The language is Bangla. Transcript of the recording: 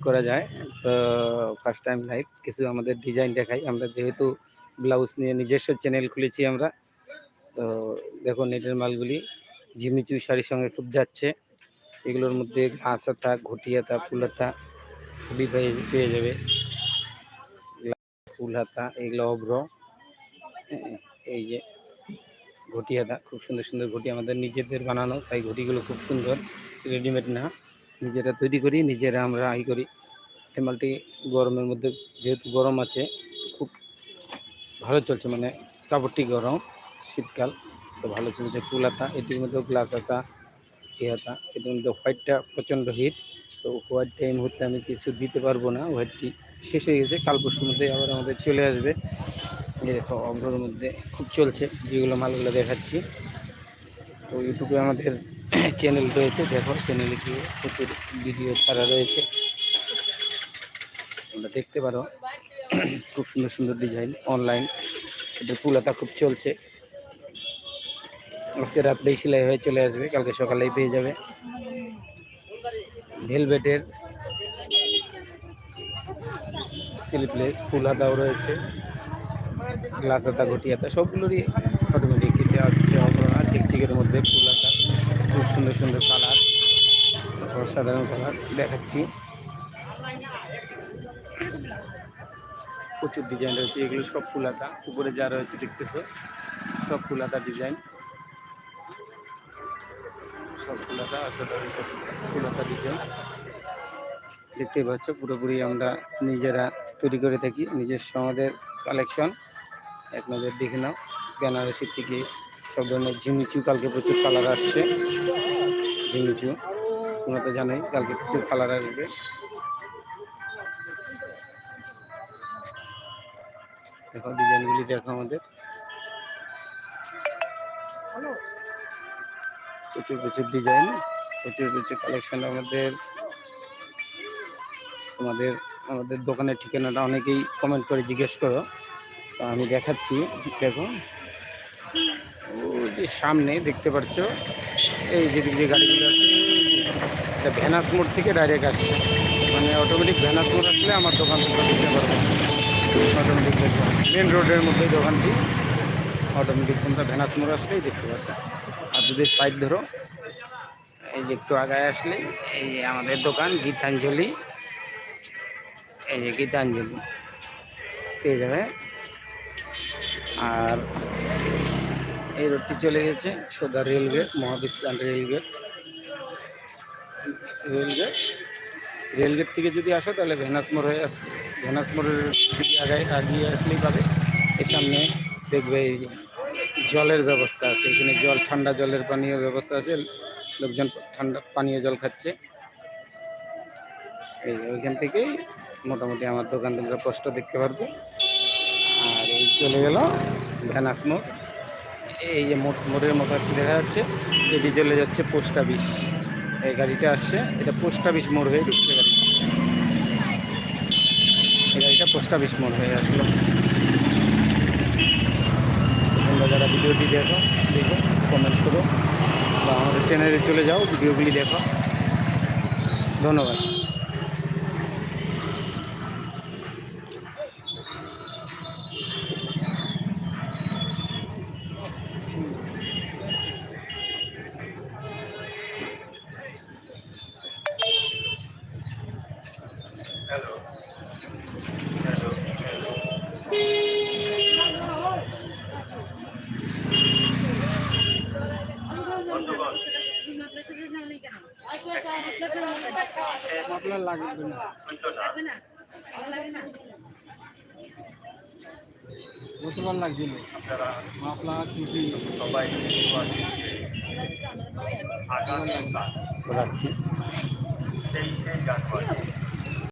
করা যায়। তো ফার্স্ট টাইম লাইভ কিছু আমাদের ডিজাইন দেখাই। আমরা যেহেতু ব্লাউজ নিয়ে নিজস্ব চ্যানেল খুলেছি আমরা। তো দেখো নেটের মালগুলি ঝিমিচু শাড়ির সঙ্গে খুব যাচ্ছে। এগুলোর মধ্যে ঘাস হাতা, ঘটি হাতা, ফুল হাতা খুবই পেয়ে যাবে। ফুল হাতা এগুলো অভ্র, এই যে ঘটি হাতা, খুব সুন্দর সুন্দর ঘটি আমাদের নিজেদের বানানো, তাই ঘটিগুলো খুব সুন্দর, রেডিমেড না, নিজেরা তৈরি করি, নিজেরা আমরা করি। এই মালটি গরমের মধ্যে যেহেতু গরম আছে খুব ভালো চলছে, মানে কাপড়টি গরম, শীতকাল তো ভালো চলছে। ফুল হাতা, এটির মধ্যেও গ্লাস হাতা, হাতা, এটির মধ্যে হোয়াইটটা প্রচণ্ড হিট। তো হোয়াইটটা এই মুহূর্তে আমি কিছু দিতে পারবো না, হোয়াইটটি শেষ হয়ে গেছে, কাল পরশুর মধ্যে আবার আমাদের চলে আসবে। এই দেখো অভ্রর মধ্যে খুব চলছে, যেগুলো মালগুলো দেখাচ্ছি। তো ইউটিউবে আমাদের চ্যানেল রয়েছে, দেখো চ্যানেলে গিয়ে প্রচুর ভিডিও ছাড়া রয়েছে, তোমরা দেখতে পারো। খুব সুন্দর সুন্দর ডিজাইন অনলাইন, এটা ফুলাতা খুব চলছে। আজকে রাত্রেই সেলাই হয়ে চলে আসবে, কালকে সকালেই পেয়ে যাবে। ভেলভেটের স্লিপলেস ফুল হাতাও রয়েছে, গ্লাস হাতা, ঘটি হাতা, সবগুলোরই অটোমেটিক চিকচিকের মধ্যে ফুল হাতা, খুব সুন্দর সুন্দর কালার, অসাধারণ কালার দেখাচ্ছি। প্রচুর ডিজাইন রয়েছে, এগুলো সব ফুল হাতা, উপরে যা রয়েছে দেখতেছো সব ফুল হাতা ডিজাইন, সব ফুল হাতা, অসাধারণ সব ফুল হাতা ডিজাইন দেখতে পাচ্ছ। পুরোপুরি আমরা নিজেরা তৈরি করে থাকি, নিজস্ব আমাদের কালেকশন। এক নজর দেখে নাও, বেনারসি থেকে সব ধরনের ঝিমিচু, কালকে প্রচুর কালার আসছে। ঝিমিচু তোমরা তো জানোই, কালকে প্রচুর কালার আসবে। দেখো ডিজাইনগুলি দেখো, আমাদের প্রচুর প্রচুর ডিজাইন, প্রচুর প্রচুর কালেকশন আমাদের। আমাদের দোকানের ঠিকানাটা অনেকেই কমেন্ট করে জিজ্ঞেস করো, তো আমি দেখাচ্ছি। দেখো ওই যে সামনে দেখতে পাচ্ছ, এই যেদিক যে গাড়িগুলো আছে, এটা ভেনাস মোড় থেকে ডাইরেক্ট আসছে, মানে অটোমেটিক ভেনাস মোড় আসলে আমার দোকান থেকে দেখতে পারবো, অটোমেটিক দেখবো মেন রোডের মধ্যে দোকানটি, অটোমেটিক তোমরা ভেনাস মোড় আসলেই দেখতে পাবে। আর যদি সাইড ধরো, এই যে একটু আগায় আসলে এই যে আমাদের দোকান গীতাঞ্জলি, এই যে গীতাঞ্জলি পেয়ে যাবে। আর এই রোডটি চলে গেছে সোজা রেলগেট, মহাবিশ্রাম রেলগেট। রেলগেট থেকে যদি আসো তাহলে ভেনাস মোড় হয়ে আসবে, ভেনাস মোড়ের দিকে আগিয়ে আসলেই পাবে। এর সামনে দেখবে এই জলের ব্যবস্থা আছে, এখানে জল, ঠান্ডা জলের পানীয় ব্যবস্থা আছে, লোকজন ঠান্ডা পানীয় জল খাচ্ছে। এই ওইখান থেকেই মোটামুটি আমার দোকান তোমরা স্পষ্ট দেখতে পারবে। আর এই চলে গেল ভেনাস মোড়, এই যে মোড়ের মতো একটু দেখা যাচ্ছে, এটি চলে যাচ্ছে পোস্ট অফিস। এই গাড়িটা আসছে, এটা পোস্ট অফিস মোড় হয়ে ঢুকছে গাড়ি, এই গাড়িটা পোস্ট অফিস মোড় হয়ে আসলো। তোমরা যারা ভিডিওটি দেখো কমেন্ট করো, বা আমাদের চ্যানেলে চলে যাও, ভিডিওগুলি দেখো। ধন্যবাদ। হ্যালো হ্যালো আপনার লাগবে না, গতবার লাগছিল আপনার টুপি সবাই রাখছি।